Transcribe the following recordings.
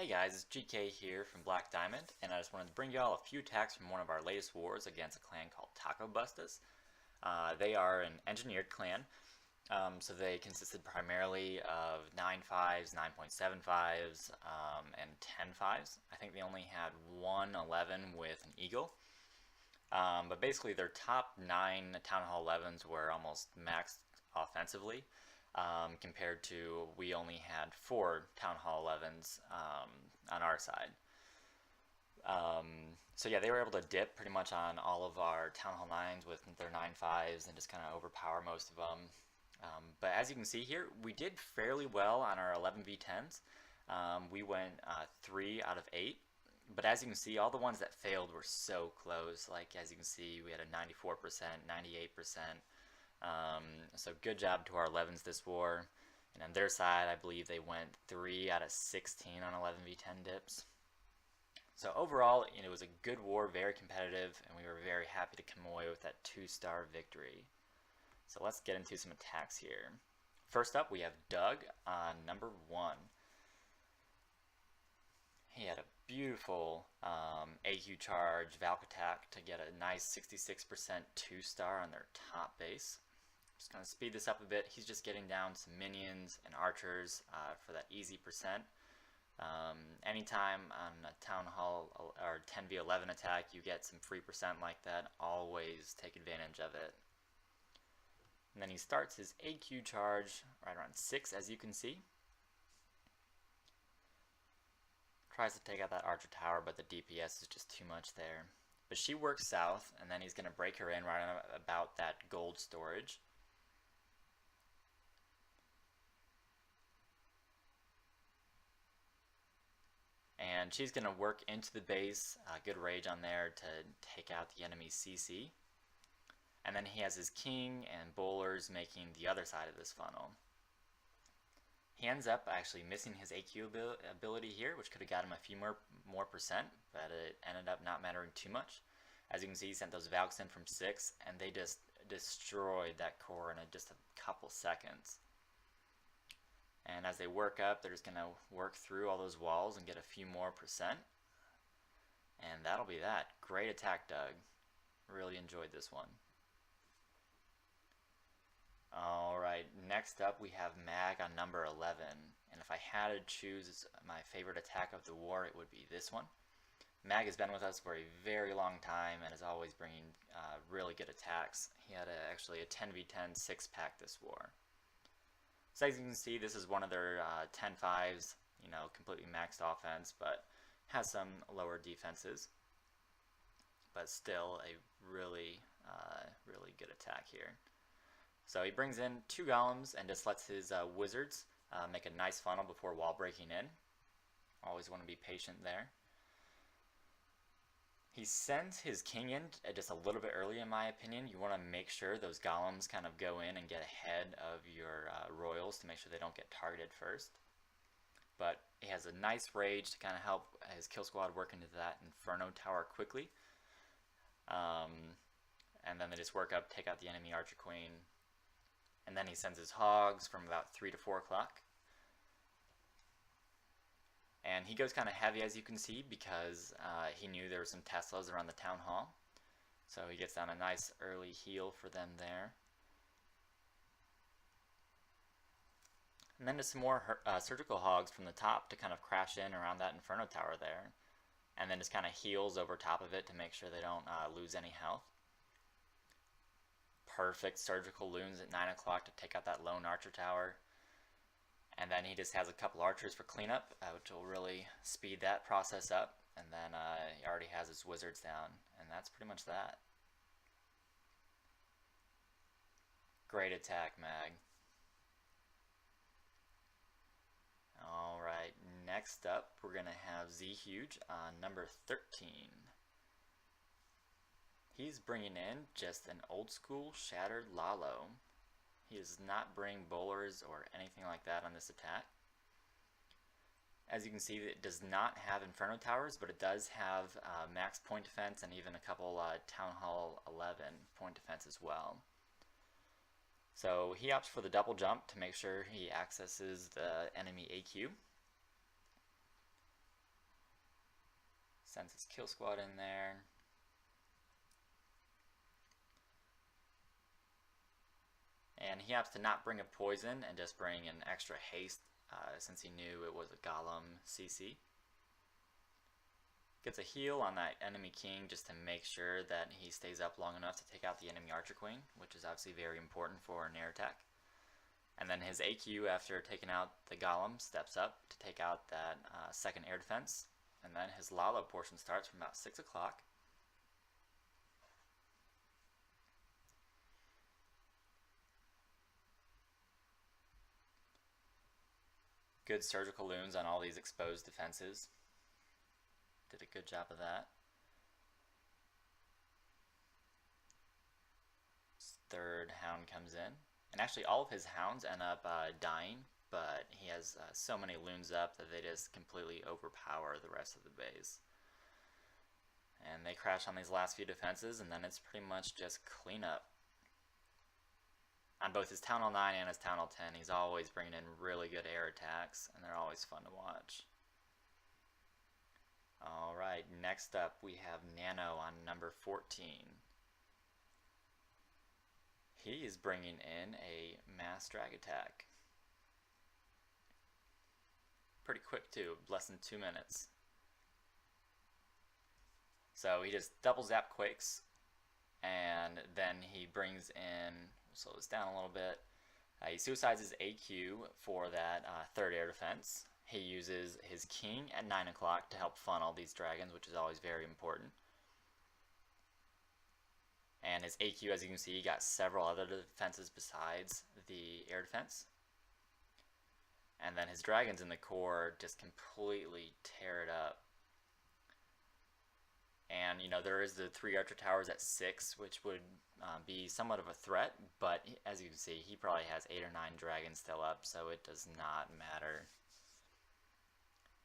Hey guys, it's GK here from Black Diamond, and I just wanted to bring y'all a few attacks from one of our latest wars against a clan called TacoBustas. They are an engineered clan, so they consisted primarily of 9.5s, 9.75s, and 10.5s. I think they only had one 11 with an eagle. But basically their top 9 Town Hall 11s were almost maxed offensively, compared to we only had 4 Town Hall 11s on our side. So yeah, they were able to dip pretty much on all of our Town Hall 9s with their 9.5s and just kind of overpower most of them. But as you can see here, we did fairly well on our 11v10s. We went 3 out of 8. But as you can see, all the ones that failed were so close. Like, as you can see, we had a 94%, 98%. So good job to our 11s this war. And on their side, I believe they went 3 out of 16 on 11v10 dips. So overall, it was a good war, very competitive, and we were very happy to come away with that 2-star victory. So let's get into some attacks here. First up, we have Doug on number 1. He had a beautiful AQ charge Valk attack to get a nice 66% 2-star on their top base. Just going to speed this up a bit. He's just getting down some minions and archers for that easy percent. Anytime on a Town Hall or 10v11 attack you get some free percent like that, always take advantage of it. And then he starts his AQ charge right around 6, as you can see. Tries to take out that archer tower, but the DPS is just too much there. But she works south, and then he's going to break her in right about that gold storage. And she's going to work into the base, good rage on there to take out the enemy's CC. And then he has his king and bowlers making the other side of this funnel. He ends up actually missing his AQ ability here, which could have got him a few more percent, but it ended up not mattering too much. As you can see, he sent those Valks in from 6, and they just destroyed that core in just a couple seconds. And as they work up, they're just going to work through all those walls and get a few more percent. And that'll be that. Great attack, Doug. Really enjoyed this one. Alright, next up we have Mag on number 11, and if I had to choose my favorite attack of the war, it would be this one. Mag has been with us for a very long time and is always bringing really good attacks. He had actually a 10v10 6-pack this war. So as you can see, this is one of their 10-5s, completely maxed offense, but has some lower defenses. But still a really, really good attack here. So he brings in 2 golems and just lets his wizards make a nice funnel before wall breaking in. Always want to be patient there. He sends his king in just a little bit early, in my opinion. You want to make sure those golems kind of go in and get ahead of your royals to make sure they don't get targeted first. But he has a nice rage to kind of help his kill squad work into that Inferno tower quickly. And then they just work up, take out the enemy archer queen. And then he sends his hogs from about 3 to 4 o'clock. And he goes kind of heavy, as you can see, because he knew there were some Teslas around the town hall. So he gets down a nice early heal for them there. And then just some more surgical hogs from the top to kind of crash in around that Inferno tower there. And then just kind of heals over top of it to make sure they don't lose any health. Perfect surgical loons at 9 o'clock to take out that lone archer tower. And then he just has a couple archers for cleanup, which will really speed that process up. And then he already has his wizards down. And that's pretty much that. Great attack, Mag. Alright, next up we're going to have Z Huge on number 13. He's bringing in just an old school Shattered Lalo. He does not bring bowlers or anything like that on this attack. As you can see, it does not have Inferno towers, but it does have max point defense and even a couple Town Hall 11 point defense as well. So he opts for the double jump to make sure he accesses the enemy AQ. Sends his kill squad in there. And he happens to not bring a poison and just bring an extra haste since he knew it was a Golem CC. Gets a heal on that enemy king just to make sure that he stays up long enough to take out the enemy archer queen, which is obviously very important for an air attack. And then his AQ, after taking out the golem, steps up to take out that second air defense. And then his Lalo portion starts from about 6 o'clock. Good surgical wounds on all these exposed defenses. Did a good job of that. Third hound comes in. And actually all of his hounds end up dying, but he has so many loons up that they just completely overpower the rest of the base. And they crash on these last few defenses, and then it's pretty much just cleanup. On both his Town Hall 9 and his Town Hall 10, he's always bringing in really good air attacks, and they're always fun to watch. Alright, next up we have Nano on number 14. He is bringing in a mass drag attack. Pretty quick too, less than 2 minutes. So he just double zap quakes, and then he brings in, we'll slow this down a little bit, he suicides his AQ for that third air defense. He uses his king at 9 o'clock to help funnel these dragons, which is always very important. And his AQ, as you can see, got several other defenses besides the air defense. And then his dragons in the core just completely tear it up. And, you know, there is the 3 archer towers at 6, which would be somewhat of a threat. But as you can see, he probably has 8 or 9 dragons still up, so it does not matter.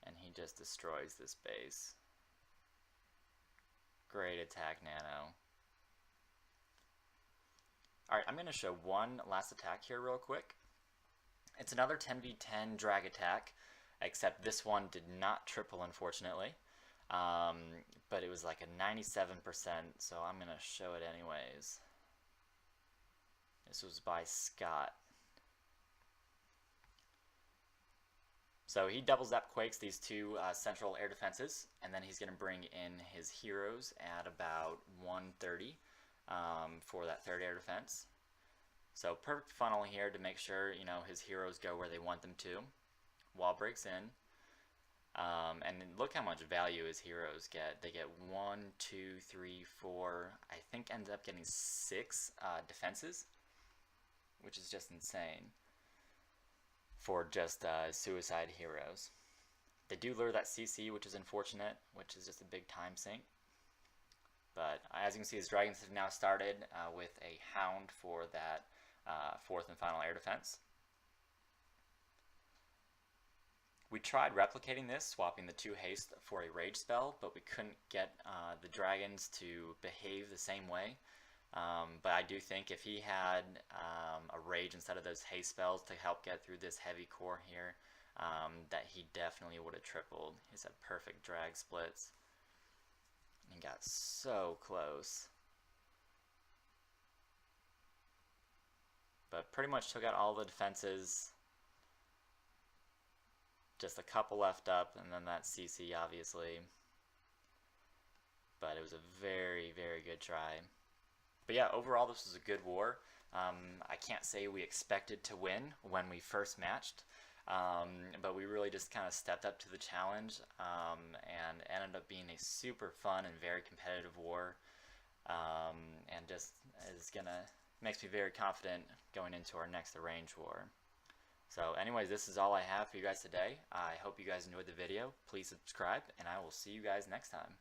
And he just destroys this base. Great attack, Nano. Alright, I'm going to show one last attack here real quick. It's another 10v10 drag attack, except this one did not triple, unfortunately. But it was like a 97%, so I'm going to show it anyways. This was by Scott. So he double zap quakes these 2 central air defenses, and then he's going to bring in his heroes at about 1:30 for that third air defense. So perfect funnel here to make sure, you know, his heroes go where they want them to. Wall breaks in, and look how much value his heroes get. They get 1, 2, 3, 4. I think ends up getting 6 defenses, which is just insane for just suicide heroes. They do lure that CC, which is unfortunate, which is just a big time sink. But as you can see, his dragons have now started with a hound for that 4th and final air defense. We tried replicating this, swapping the 2 haste for a rage spell, but we couldn't get the dragons to behave the same way. But I do think if he had a rage instead of those haste spells to help get through this heavy core here, that he definitely would have tripled. He's had perfect drag splits. And got so close. But pretty much took out all the defenses. Just a couple left up, and then that CC obviously. But it was a very, very good try. But yeah, overall this was a good war. I can't say we expected to win when we first matched. But we really just kind of stepped up to the challenge and ended up being a super fun and very competitive war, and just makes me very confident going into our next arrange war. So anyways, this is all I have for you guys today. I hope you guys enjoyed the video. Please subscribe, and I will see you guys next time.